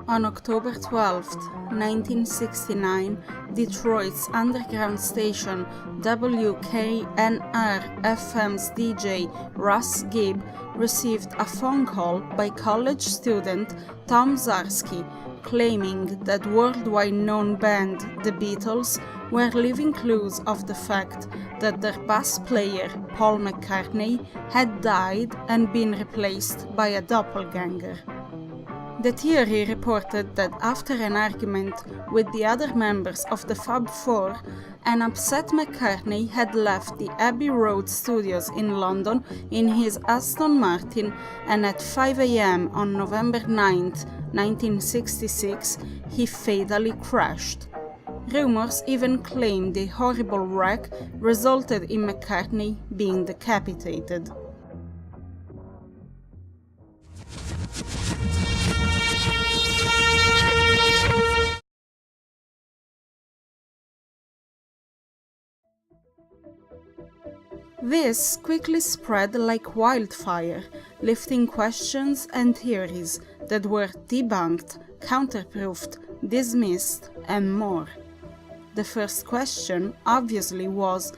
On October 12, 1969, Detroit's underground station WKNR-FM's DJ Russ Gibb received a phone call by college student Tom Zarsky claiming that worldwide known band The Beatles were leaving clues of the fact that their bass player Paul McCartney had died and been replaced by a doppelganger. The theory reported that after an argument with the other members of the Fab Four, an upset McCartney had left the Abbey Road studios in London in his Aston Martin, and at 5 a.m. on November 9, 1966, he fatally crashed. Rumors even claim the horrible wreck resulted in McCartney being decapitated. This quickly spread like wildfire, lifting questions and theories that were debunked, counterproofed, dismissed, and more. The first question, obviously, was,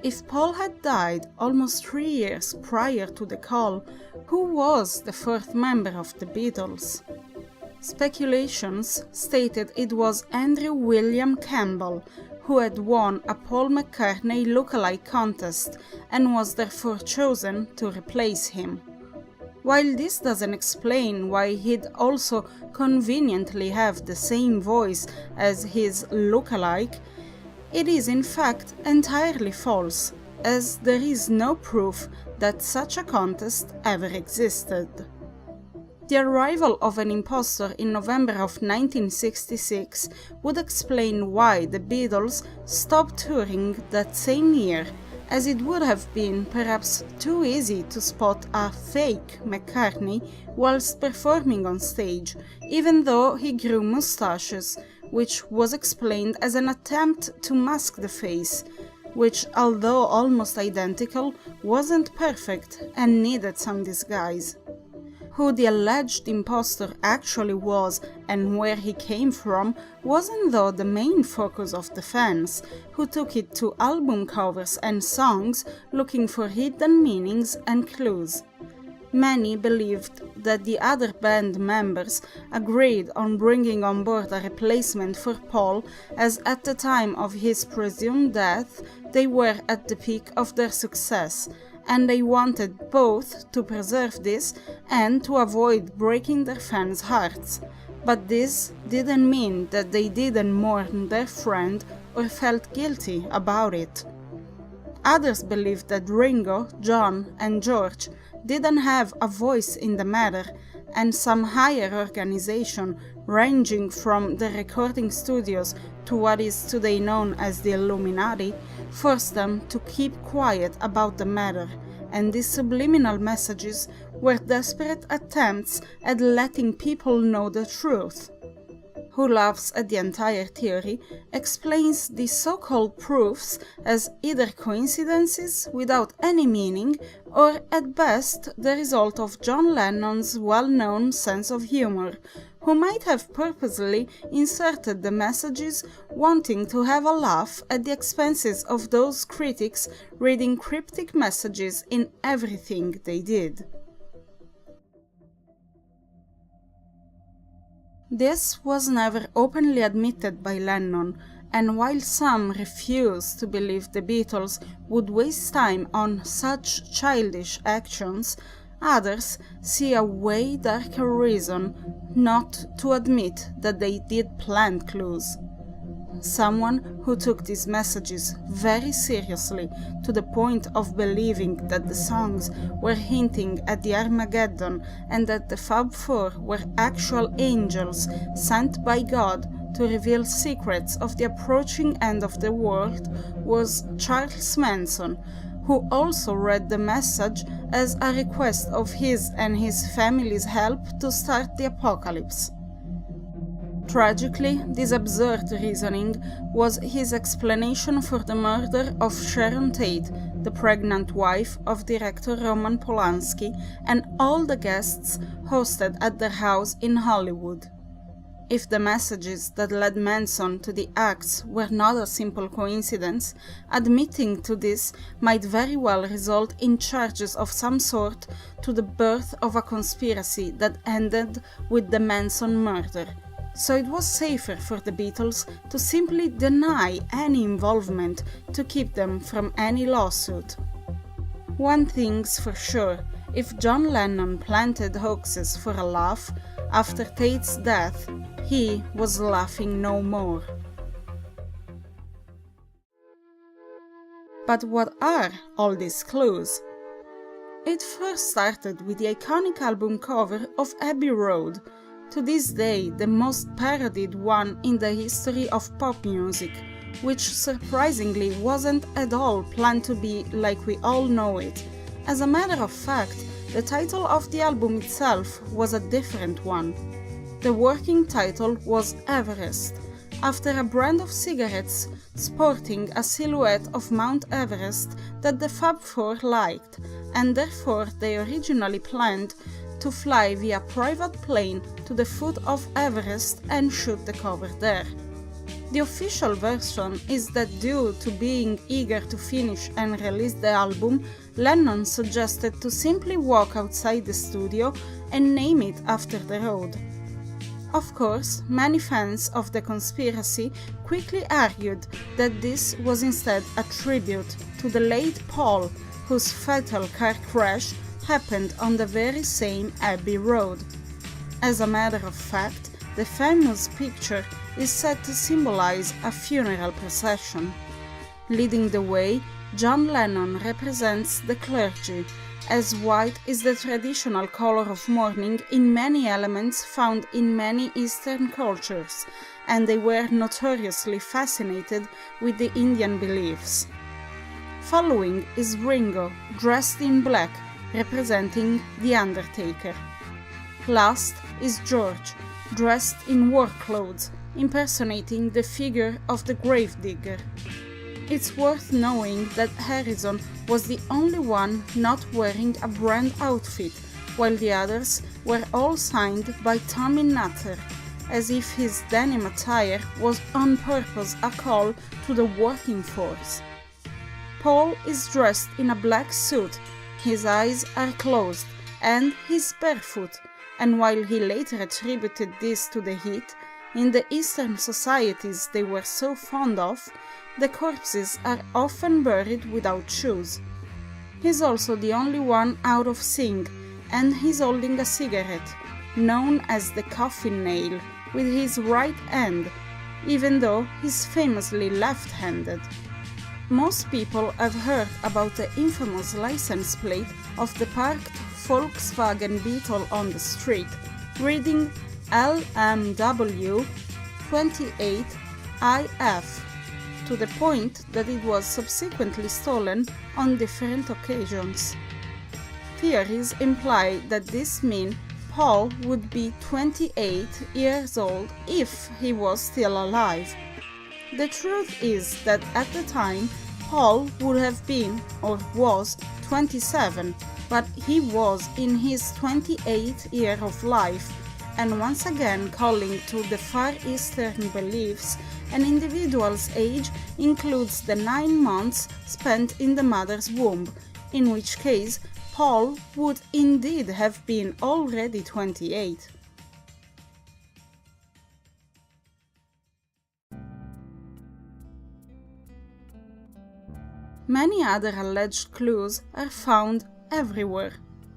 if Paul had died almost 3 years prior to the call, who was the fourth member of the Beatles? Speculations stated it was Andrew William Campbell, who had won a Paul McCartney lookalike contest and was therefore chosen to replace him. While this doesn't explain why he'd also conveniently have the same voice as his lookalike, it is in fact entirely false, as there is no proof that such a contest ever existed. The arrival of an impostor in November of 1966 would explain why the Beatles stopped touring that same year, as it would have been perhaps too easy to spot a fake McCartney whilst performing on stage, even though he grew moustaches, which was explained as an attempt to mask the face, which, although almost identical, wasn't perfect and needed some disguise. Who the alleged impostor actually was and where he came from wasn't though the main focus of the fans, who took it to album covers and songs looking for hidden meanings and clues. Many believed that the other band members agreed on bringing on board a replacement for Paul, as at the time of his presumed death they were at the peak of their success, and they wanted both to preserve this and to avoid breaking their fans' hearts. But this didn't mean that they didn't mourn their friend or felt guilty about it. Others believed that Ringo, John, and George didn't have a voice in the matter, and some higher organization, ranging from the recording studios to what is today known as the Illuminati, forced them to keep quiet about the matter, and these subliminal messages were desperate attempts at letting people know the truth. Who laughs at the entire theory explains the so-called proofs as either coincidences without any meaning, or at best the result of John Lennon's well-known sense of humor, who might have purposely inserted the messages wanting to have a laugh at the expenses of those critics reading cryptic messages in everything they did. This was never openly admitted by Lennon, and while some refuse to believe the Beatles would waste time on such childish actions, others see a way darker reason not to admit that they did plant clues. Someone who took these messages very seriously to the point of believing that the songs were hinting at the Armageddon and that the Fab Four were actual angels sent by God to reveal secrets of the approaching end of the world was Charles Manson, who also read the message as a request of his and his family's help to start the apocalypse. Tragically, this absurd reasoning was his explanation for the murder of Sharon Tate, the pregnant wife of director Roman Polanski, and all the guests hosted at their house in Hollywood. If the messages that led Manson to the acts were not a simple coincidence, admitting to this might very well result in charges of some sort to the birth of a conspiracy that ended with the Manson murder. So it was safer for the Beatles to simply deny any involvement to keep them from any lawsuit. One thing's for sure, if John Lennon planted hoaxes for a laugh, after Tate's death, he was laughing no more. But what are all these clues? It first started with the iconic album cover of Abbey Road, to this day the most parodied one in the history of pop music, which surprisingly wasn't at all planned to be like we all know it. As a matter of fact, the title of the album itself was a different one. The working title was Everest, after a brand of cigarettes sporting a silhouette of Mount Everest that the Fab Four liked, and therefore they originally planned to fly via private plane to the foot of Everest and shoot the cover there. The official version is that due to being eager to finish and release the album, Lennon suggested to simply walk outside the studio and name it after the road. Of course, many fans of The Conspiracy quickly argued that this was instead a tribute to the late Paul, whose fatal car crash happened on the very same Abbey Road. As a matter of fact, the famous picture is said to symbolize a funeral procession. Leading the way, John Lennon represents the clergy, as white is the traditional color of mourning in many elements found in many Eastern cultures, and they were notoriously fascinated with the Indian beliefs. Following is Ringo, dressed in black, representing The Undertaker. Last is George, dressed in war clothes, impersonating the figure of the gravedigger. It's worth knowing that Harrison was the only one not wearing a brand outfit, while the others were all signed by Tommy Nutter, as if his denim attire was on purpose a call to the working force. Paul is dressed in a black suit, his eyes are closed, and he's barefoot, and while he later attributed this to the heat, in the Eastern societies they were so fond of, the corpses are often buried without shoes. He's also the only one out of sync, and he's holding a cigarette, known as the coffin nail, with his right hand, even though he's famously left-handed. Most people have heard about the infamous license plate of the parked Volkswagen Beetle on the street, reading LMW 28IF, to the point that it was subsequently stolen on different occasions. Theories imply that this means Paul would be 28 years old if he was still alive. The truth is that at the time, Paul would have been, or was, 27, but he was in his 28th year of life, and once again calling to the Far Eastern beliefs, an individual's age includes the 9 months spent in the mother's womb, in which case Paul would indeed have been already 28. Many other alleged clues are found everywhere.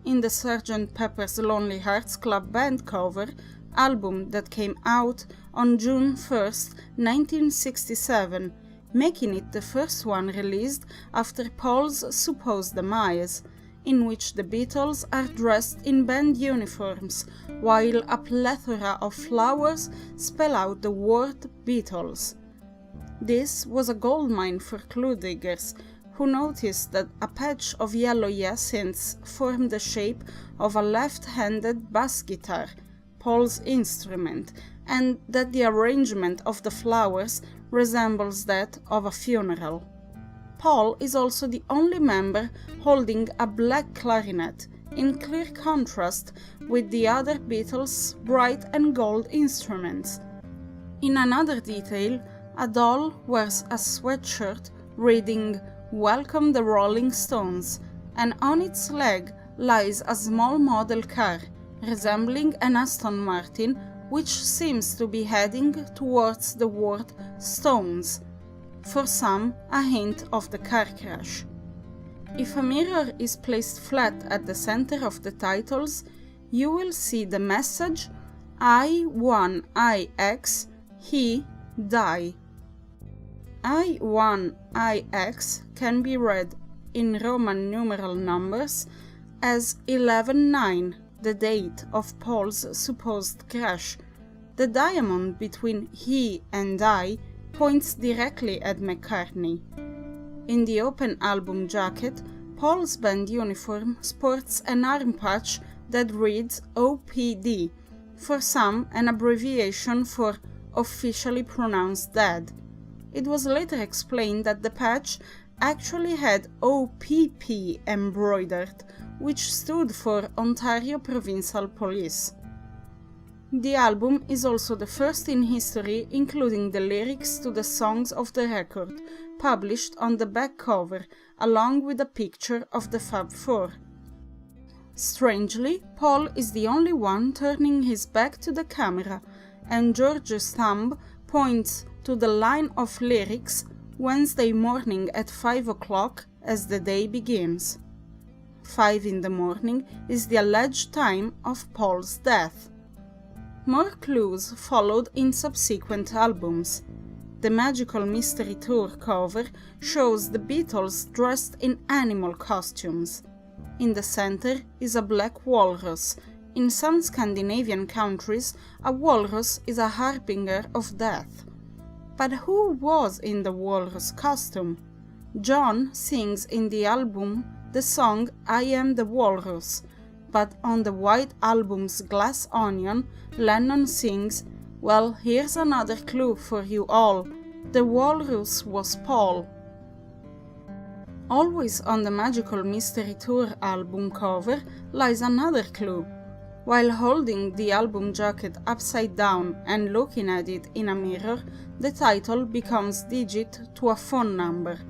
In the Sgt. Pepper's Lonely Hearts Club Band cover, album that came out on June 1st, 1967, making it the first one released after Paul's supposed demise, in which the Beatles are dressed in band uniforms, while a plethora of flowers spell out the word Beatles. This was a goldmine for clue diggers, who noticed that a patch of yellow hyacinths formed the shape of a left-handed bass guitar, Paul's instrument, and that the arrangement of the flowers resembles that of a funeral. Paul is also the only member holding a black clarinet, in clear contrast with the other Beatles' bright and gold instruments. In another detail, a doll wears a sweatshirt reading "Welcome the Rolling Stones," and on its leg lies a small model car, resembling an Aston Martin, which seems to be heading towards the word "Stones," for some a hint of the car crash. If a mirror is placed flat at the center of the titles, you will see the message I1IX, he, die. I1IX can be read in Roman numeral numbers as 11-9, the date of Paul's supposed crash. The diamond between he and I points directly at McCartney. In the open album jacket, Paul's band uniform sports an arm patch that reads OPD, for some an abbreviation for officially pronounced dead. It was later explained that the patch actually had OPP embroidered, which stood for Ontario Provincial Police. The album is also the first in history including the lyrics to the songs of the record, published on the back cover, along with a picture of the Fab Four. Strangely, Paul is the only one turning his back to the camera, and George's thumb points to the line of lyrics Wednesday morning at 5 o'clock as the day begins. 5 in the morning is the alleged time of Paul's death. More clues followed in subsequent albums. The Magical Mystery Tour cover shows the Beatles dressed in animal costumes. In the center is a black walrus. In some Scandinavian countries, a walrus is a harbinger of death. But who was in the walrus costume? John sings in the album the song I Am the Walrus, but on the White Album's Glass Onion, Lennon sings, "Well, here's another clue for you all. The walrus was Paul." Always on the Magical Mystery Tour album cover lies another clue. While holding the album jacket upside down and looking at it in a mirror, the title becomes digit to a phone number.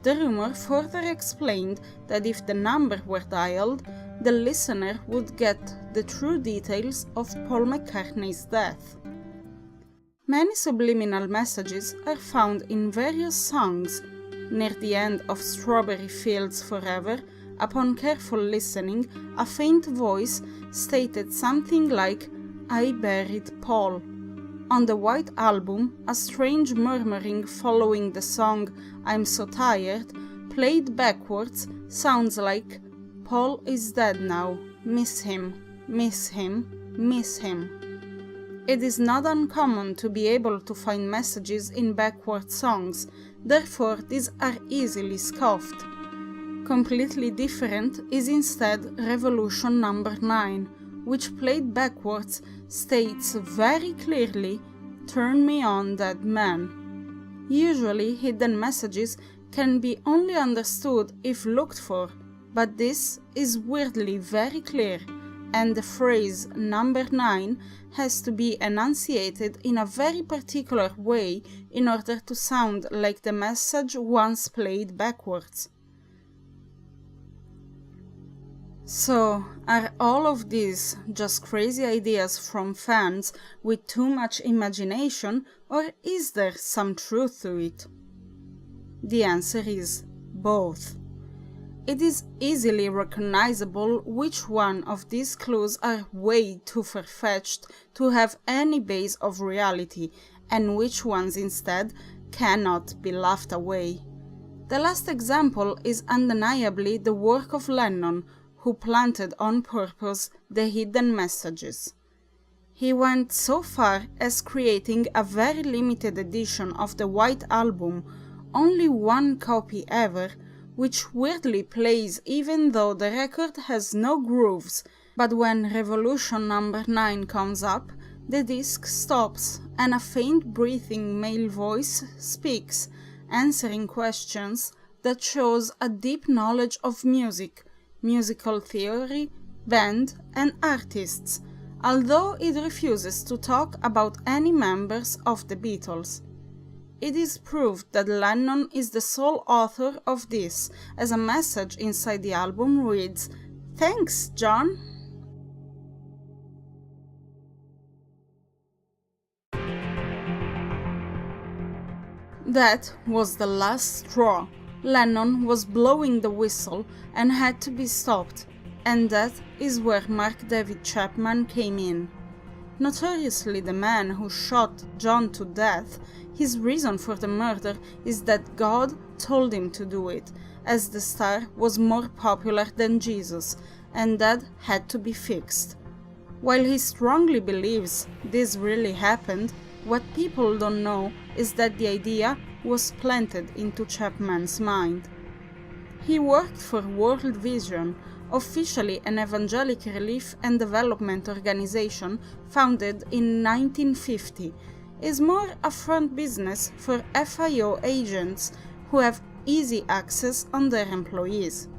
The rumor further explained that if the number were dialed, the listener would get the true details of Paul McCartney's death. Many subliminal messages are found in various songs. Near the end of Strawberry Fields Forever, upon careful listening, a faint voice stated something like, "I buried Paul." On the White Album, a strange murmuring following the song "I'm So Tired," played backwards, sounds like, "Paul is dead now, miss him, miss him, miss him." It is not uncommon to be able to find messages in backward songs, therefore these are easily scoffed. Completely different is instead Revolution Number 9, which played backwards states very clearly, "Turn me on, dead man." Usually hidden messages can be only understood if looked for, but this is weirdly very clear, and the phrase "number 9" has to be enunciated in a very particular way in order to sound like the message once played backwards. So, are all of these just crazy ideas from fans with too much imagination, or is there some truth to it? The answer is both. It is easily recognizable which one of these clues are way too far-fetched to have any base of reality, and which ones instead cannot be laughed away. The last example is undeniably the work of Lennon, who planted on purpose the hidden messages. He went so far as creating a very limited edition of the White Album, only one copy ever, which weirdly plays even though the record has no grooves, but when Revolution Number 9 comes up, the disc stops and a faint breathing male voice speaks, answering questions that shows a deep knowledge of music, musical theory, band, and artists, although it refuses to talk about any members of the Beatles. It is proved that Lennon is the sole author of this, as a message inside the album reads, "Thanks, John!" That was the last straw. Lennon was blowing the whistle and had to be stopped, and that is where Mark David Chapman came in. Notoriously the man who shot John to death, his reason for the murder is that God told him to do it, as the star was more popular than Jesus, and that had to be fixed. While he strongly believes this really happened, what people don't know is that the idea was planted into Chapman's mind. He worked for World Vision, officially an evangelic relief and development organization founded in 1950, is more a front business for FIO agents who have easy access on their employees.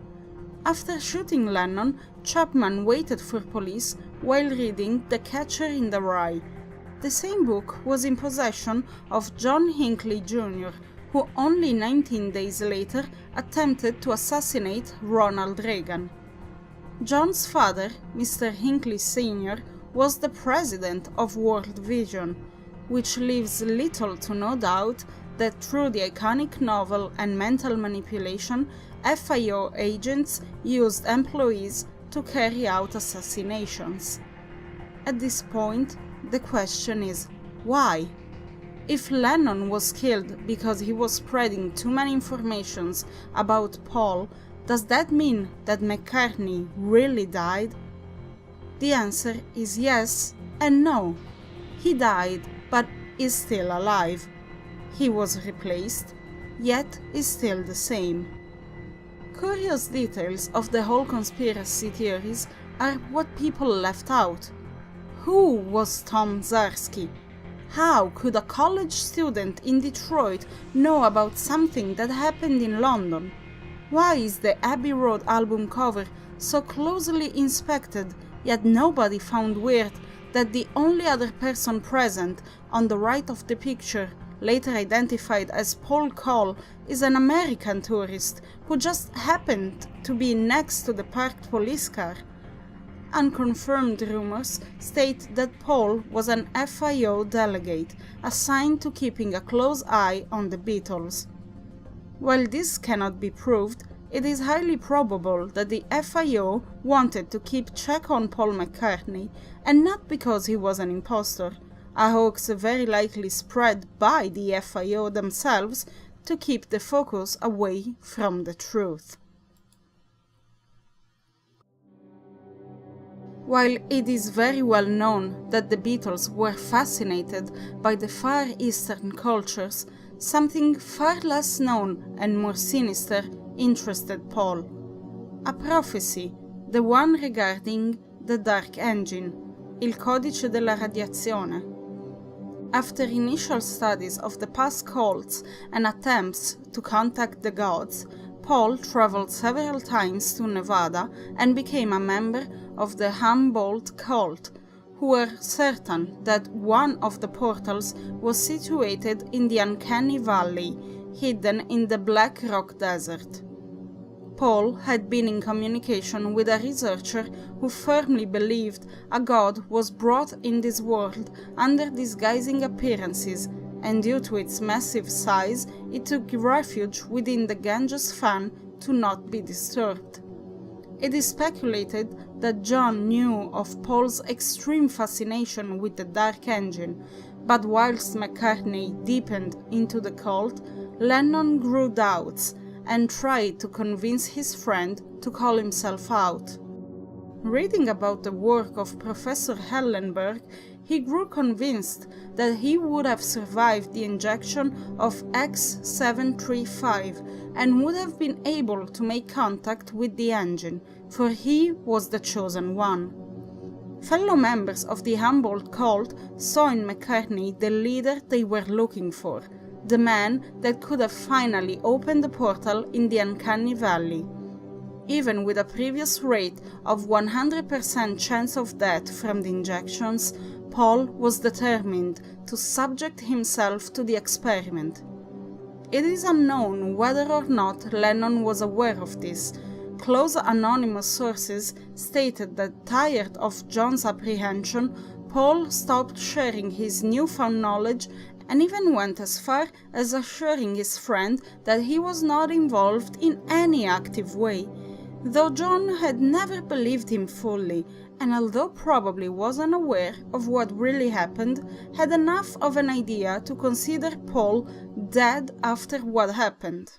After shooting Lennon, Chapman waited for police while reading The Catcher in the Rye. The same book was in possession of John Hinckley Jr., who only 19 days later attempted to assassinate Ronald Reagan. John's father, Mr. Hinckley Sr., was the president of World Vision, which leaves little to no doubt that through the iconic novel and mental manipulation, FIO agents used employees to carry out assassinations. At this point, the question is, why? If Lennon was killed because he was spreading too many informations about Paul, does that mean that McCartney really died? The answer is yes and no. He died, but is still alive. He was replaced, yet is still the same. Curious details of the whole conspiracy theories are what people left out. Who was Tom Zarsky? How could a college student in Detroit know about something that happened in London? Why is the Abbey Road album cover so closely inspected, yet nobody found weird that the only other person present on the right of the picture, later identified as Paul Cole, is an American tourist who just happened to be next to the parked police car? Unconfirmed rumors state that Paul was an FIO delegate assigned to keeping a close eye on the Beatles. While this cannot be proved, it is highly probable that the FIO wanted to keep check on Paul McCartney, and not because he was an impostor, a hoax very likely spread by the FIO themselves to keep the focus away from the truth. While it is very well known that the Beatles were fascinated by the Far Eastern cultures, something far less known and more sinister interested Paul. A prophecy, the one regarding the Dark Engine, il codice della radiazione. After initial studies of the past cults and attempts to contact the gods, Paul traveled several times to Nevada and became a member of the Humboldt cult, who were certain that one of the portals was situated in the Uncanny Valley, hidden in the Black Rock Desert. Paul had been in communication with a researcher who firmly believed a god was brought in this world under disguising appearances, and due to its massive size, it took refuge within the Ganges fan to not be disturbed. It is speculated that John knew of Paul's extreme fascination with the Dark Engine, but whilst McCartney deepened into the cult, Lennon grew doubts and tried to convince his friend to call himself out. Reading about the work of Professor Hellenberg, he grew convinced that he would have survived the injection of X735 and would have been able to make contact with the engine, for he was the chosen one. Fellow members of the Humboldt cult saw in McCartney the leader they were looking for, the man that could have finally opened the portal in the Uncanny Valley. Even with a previous rate of 100% chance of death from the injections, Paul was determined to subject himself to the experiment. It is unknown whether or not Lennon was aware of this. Close anonymous sources stated that, tired of John's apprehension, Paul stopped sharing his newfound knowledge and even went as far as assuring his friend that he was not involved in any active way. Though John had never believed him fully, and although probably wasn't aware of what really happened, had enough of an idea to consider Paul dead after what happened.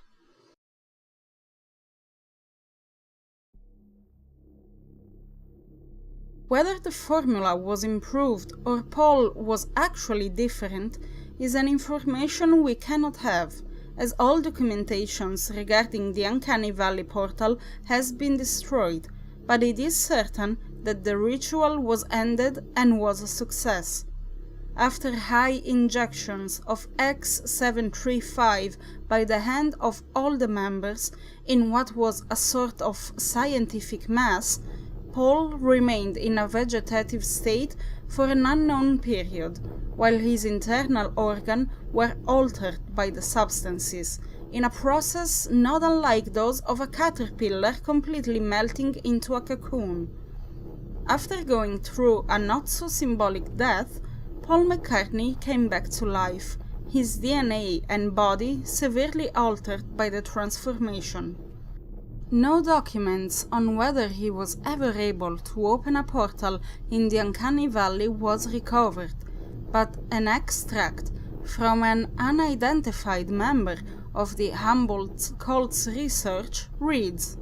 Whether the formula was improved or Paul was actually different is an information we cannot have, as all documentations regarding the Uncanny Valley portal has been destroyed, but it is certain that the ritual was ended and was a success. After high injections of X735 by the hand of all the members in what was a sort of scientific mass, Paul remained in a vegetative state for an unknown period, while his internal organs were altered by the substances, in a process not unlike those of a caterpillar completely melting into a cocoon. After going through a not-so-symbolic death, Paul McCartney came back to life, his DNA and body severely altered by the transformation. No documents on whether he was ever able to open a portal in the Uncanny Valley was recovered, but an extract from an unidentified member of the Humboldt Cult's research reads: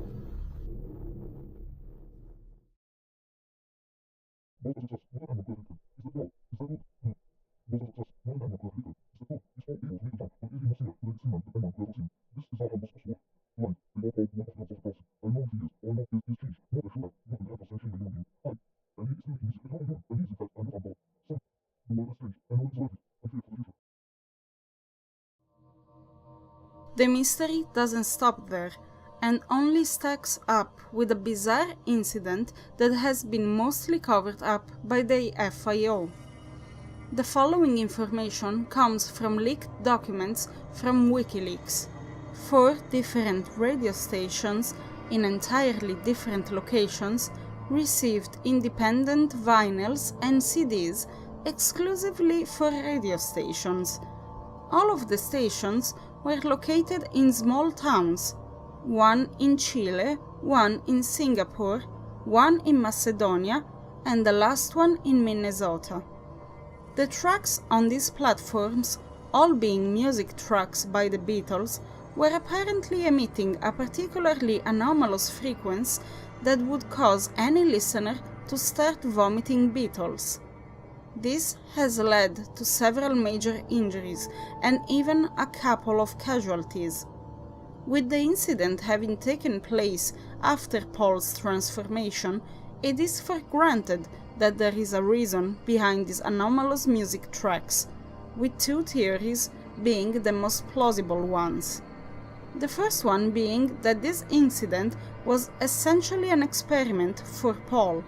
The mystery doesn't stop there, and only stacks up with a bizarre incident that has been mostly covered up by the FIO. The following information comes from leaked documents from WikiLeaks. 4 different radio stations in entirely different locations received independent vinyls and CDs exclusively for radio stations. All of the stations were located in small towns, one in Chile, one in Singapore, one in Macedonia, and the last one in Minnesota. The tracks on these platforms, all being music tracks by the Beatles, were apparently emitting a particularly anomalous frequency that would cause any listener to start vomiting Beatles. This has led to several major injuries and even a couple of casualties. With the incident having taken place after Paul's transformation, it is for granted that there is a reason behind these anomalous music tracks, with 2 theories being the most plausible ones. The first one being that this incident was essentially an experiment for Paul.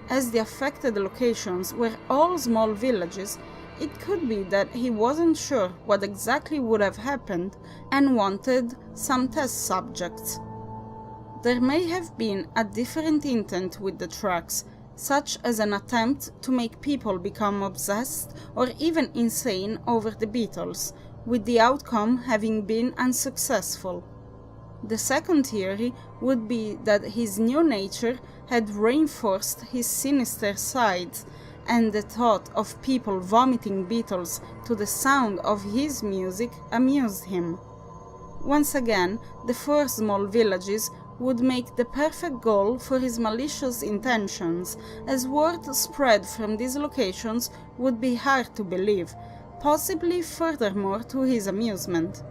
As the affected locations were all small villages, it could be that he wasn't sure what exactly would have happened and wanted some test subjects. There may have been a different intent with the tracks, such as an attempt to make people become obsessed or even insane over the Beatles, with the outcome having been unsuccessful. The second theory would be that his new nature had reinforced his sinister side, and the thought of people vomiting Beatles to the sound of his music amused him. Once again, the 4 small villages would make the perfect goal for his malicious intentions, as word spread from these locations would be hard to believe, possibly furthermore to his amusement.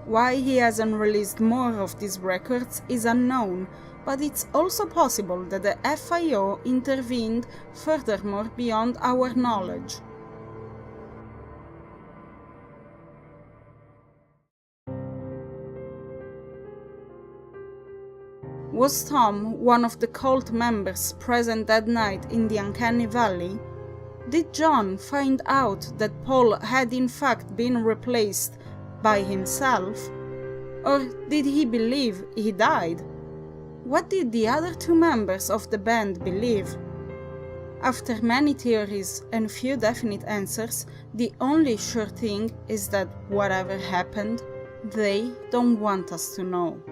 Why he hasn't released more of these records is unknown, but it's also possible that the FIO intervened furthermore beyond our knowledge. Was Tom one of the cult members present that night in the Uncanny Valley? Did John find out that Paul had in fact been replaced by himself? Or did he believe he died? What did the other two members of the band believe? After many theories and few definite answers, the only sure thing is that whatever happened, they don't want us to know.